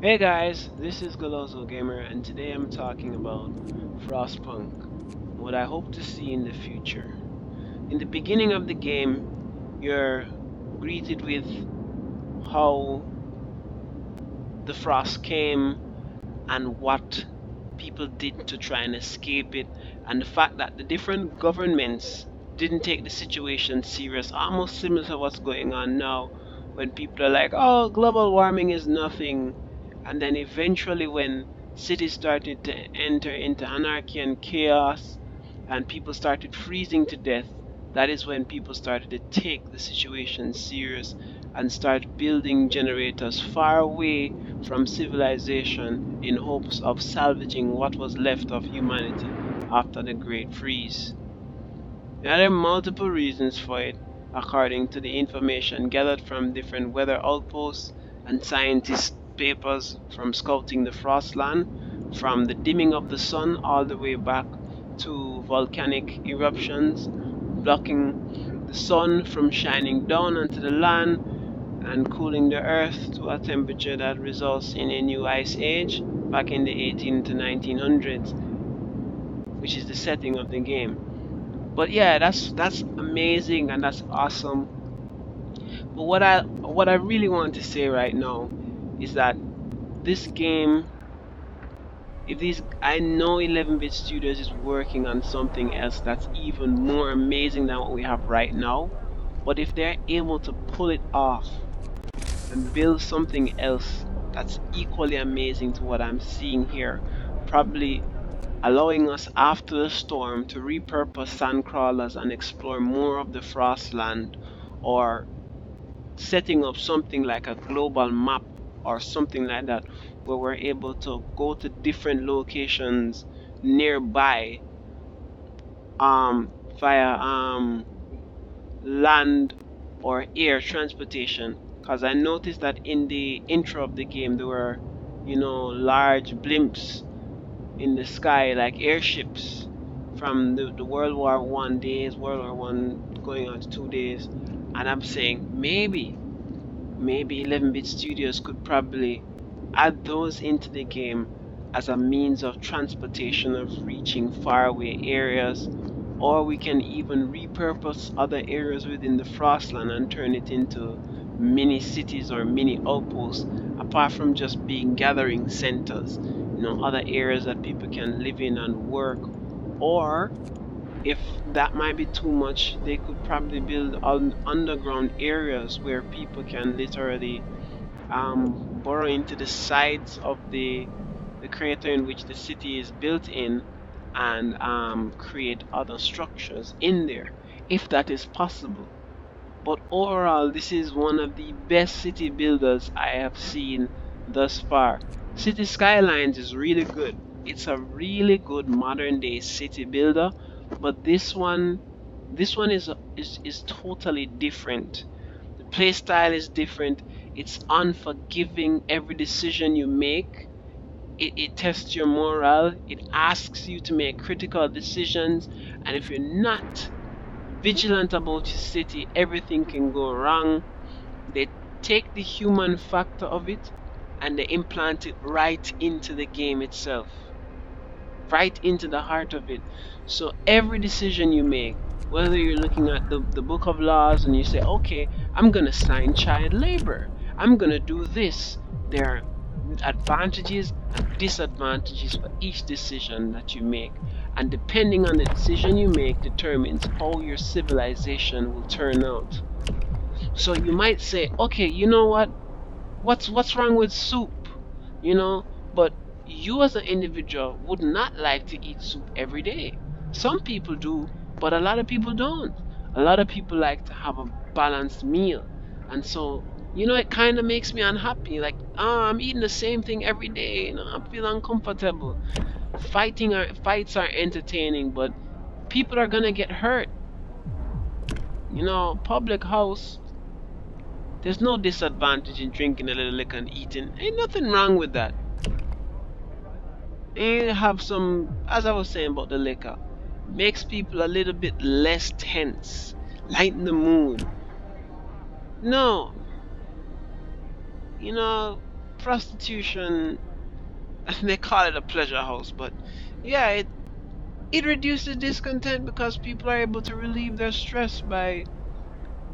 Hey guys, this is Golozo Gamer and today I'm talking about Frostpunk, what I hope to see in the future. In the beginning of the game, you're greeted with how the frost came and what people did to try and escape it, and the fact that the different governments didn't take the situation serious, almost similar to what's going on now when people are like, oh, global warming is nothing. And then eventually, when cities started to enter into anarchy and chaos, and people started freezing to death, that is when people started to take the situation serious and start building generators far away from civilization in hopes of salvaging what was left of humanity after the Great Freeze. Now, there are multiple reasons for it, according to the information gathered from different weather outposts and scientists' papers from scouting the frostland, from the dimming of the sun all the way back to volcanic eruptions, blocking the sun from shining down onto the land and cooling the earth to a temperature that results in a new ice age back in the 18 to 1900s, which is the setting of the game. But yeah, that's amazing and that's awesome. But what I really want to say right now is that this game, if these, I know 11-bit Studios is working on something else that's even more amazing than what we have right now. But if they're able to pull it off and build something else that's equally amazing to what I'm seeing here, probably allowing us after the storm to repurpose sandcrawlers and explore more of the Frostland, or setting up something like a global map or something like that where we're able to go to different locations nearby um via land or air transportation, because I noticed that in the intro of the game there were, large blimps in the sky, like airships from the World War One days, World War One going on to 2 days. And I'm saying maybe 11-bit studios could probably add those into the game as a means of transportation of reaching faraway areas, or we can even repurpose other areas within the Frostland and turn it into mini cities or mini outposts, apart from just being gathering centers, other areas that people can live in and work. Or if that might be too much, they could probably build underground areas where people can literally burrow into the sides of the crater in which the city is built in, and create other structures in there, if that is possible. But overall, this is one of the best city builders I have seen thus far. City Skylines is really good. It's a really good modern day city builder, but this one is totally different. The playstyle is different. It's unforgiving. Every decision you make, it tests your morale. It asks you to make critical decisions, and if you're not vigilant about your city, everything can go wrong. They take the human factor of it and they implant it right into the game itself, right into the heart of it. So every decision you make, whether you're looking at the book of laws and you say, okay, I'm gonna sign child labor, I'm gonna do this, there are advantages and disadvantages for each decision that you make, and depending on the decision you make determines how your civilization will turn out. So you might say, okay, you know what, what's wrong with soup, you know but you as an individual would not like to eat soup every day. Some people do, but a lot of people don't. A lot of people like to have a balanced meal, and so, it kind of makes me unhappy, like, I'm eating the same thing every day, I feel uncomfortable. Fights are entertaining, but people are gonna get hurt. Public house, there's no disadvantage in drinking a little liquor and eating. Ain't nothing wrong with that. And have some, as I was saying about the liquor, makes people a little bit less tense, lighten the mood. No, you know, prostitution, they call it a pleasure house, but yeah, it reduces discontent because people are able to relieve their stress by,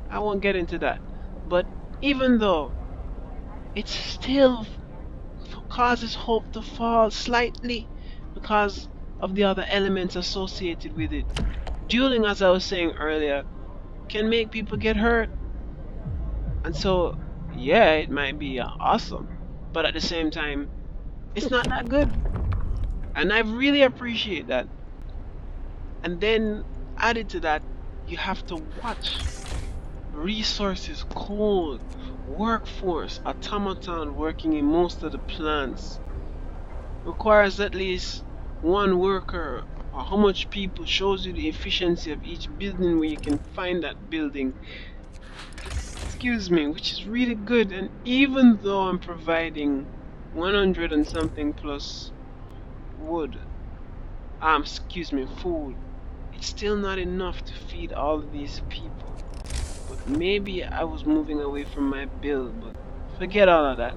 I won't get into that. But even though it still causes hope to fall slightly because of the other elements associated with it. Dueling, as I was saying earlier, can make people get hurt. And so, yeah, it might be awesome. But at the same time, it's not that good. And I really appreciate that. And then, added to that, you have to watch resources, cold, workforce, automaton working in most of the plants. Requires at least one worker, or how much people shows you the efficiency of each building where you can find that building. Excuse me, which is really good. And even though I'm providing 100 and something plus wood, excuse me, food, it's still not enough to feed all of these people. But maybe I was moving away from my build, but forget all of that.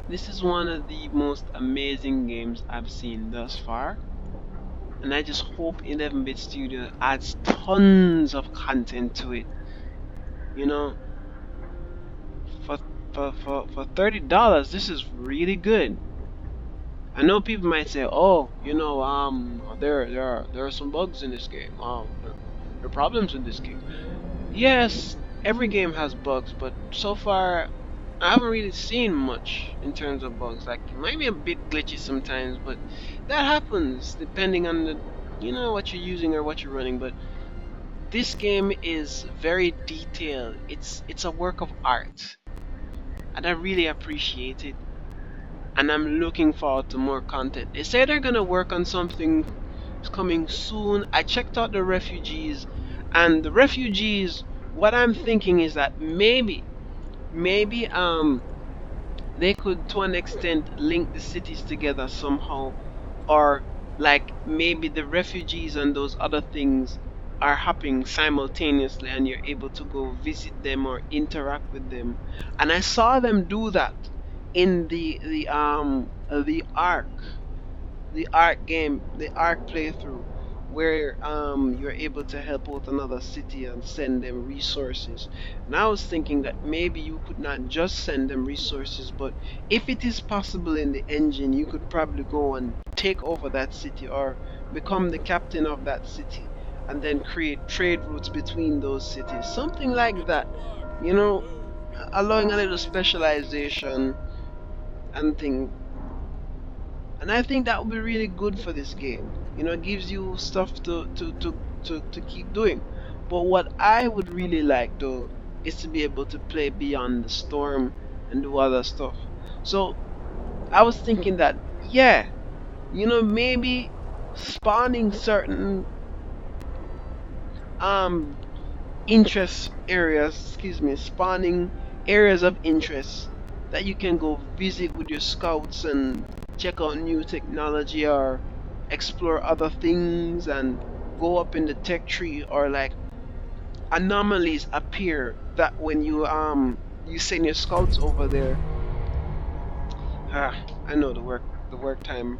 This is one of the most amazing games I've seen thus far, and I just hope 11-bit Studio adds tons of content to it. You know, for for $30, this is really good. I know people might say, "Oh, there are some bugs in this game. There are problems in this game." Yes, every game has bugs, but so far I haven't really seen much in terms of bugs. Like it might be a bit glitchy sometimes, but that happens depending on what you're using or what you're running. But this game is very detailed. It's a work of art, and I really appreciate it. And I'm looking forward to more content. They say they're gonna work on something coming soon. I checked out the refugees, and the refugees. What I'm thinking is that maybe they could to an extent link the cities together somehow, or like maybe the refugees and those other things are happening simultaneously and you're able to go visit them or interact with them. And I saw them do that in the Ark game, the Ark playthrough, where you're able to help out another city and send them resources. And I was thinking that maybe you could not just send them resources, but if it is possible in the engine, you could probably go and take over that city or become the captain of that city and then create trade routes between those cities. Something like that. You know, allowing a little specialization and thing. And I think that would be really good for this game. It gives you stuff to keep doing. But what I would really like though is to be able to play beyond the storm and do other stuff. So I was thinking that, yeah, maybe spawning certain um interest areas, excuse me, spawning areas of interest that you can go visit with your scouts and check out new technology or explore other things and go up in the tech tree, or like anomalies appear that when you send your scouts over there. I know the work time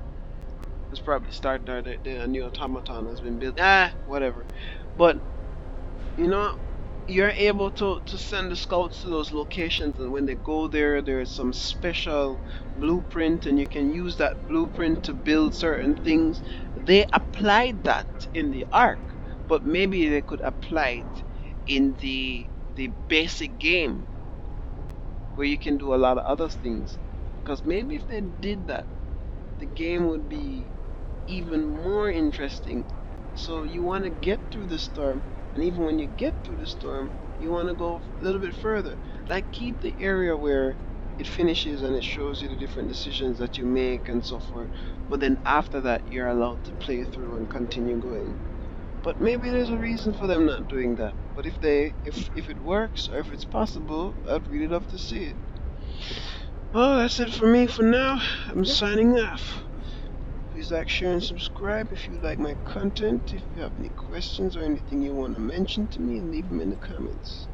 has probably started, or the new automaton has been built, whatever. But you know you're able to send the scouts to those locations, and when they go there's some special blueprint, and you can use that blueprint to build certain things. They applied that in the Ark, but maybe they could apply it in the basic game where you can do a lot of other things, because maybe if they did that, the game would be even more interesting. So you want to get through the storm, and even when you get through the storm, you want to go a little bit further. Like keep the area where it finishes and it shows you the different decisions that you make and so forth. But then after that, you're allowed to play through and continue going. But maybe there's a reason for them not doing that. But if it works or if it's possible, I'd really love to see it. Well, that's it for me for now. I'm signing off. Please like, share, and subscribe if you like my content. If you have any questions or anything you want to mention to me, leave them in the comments.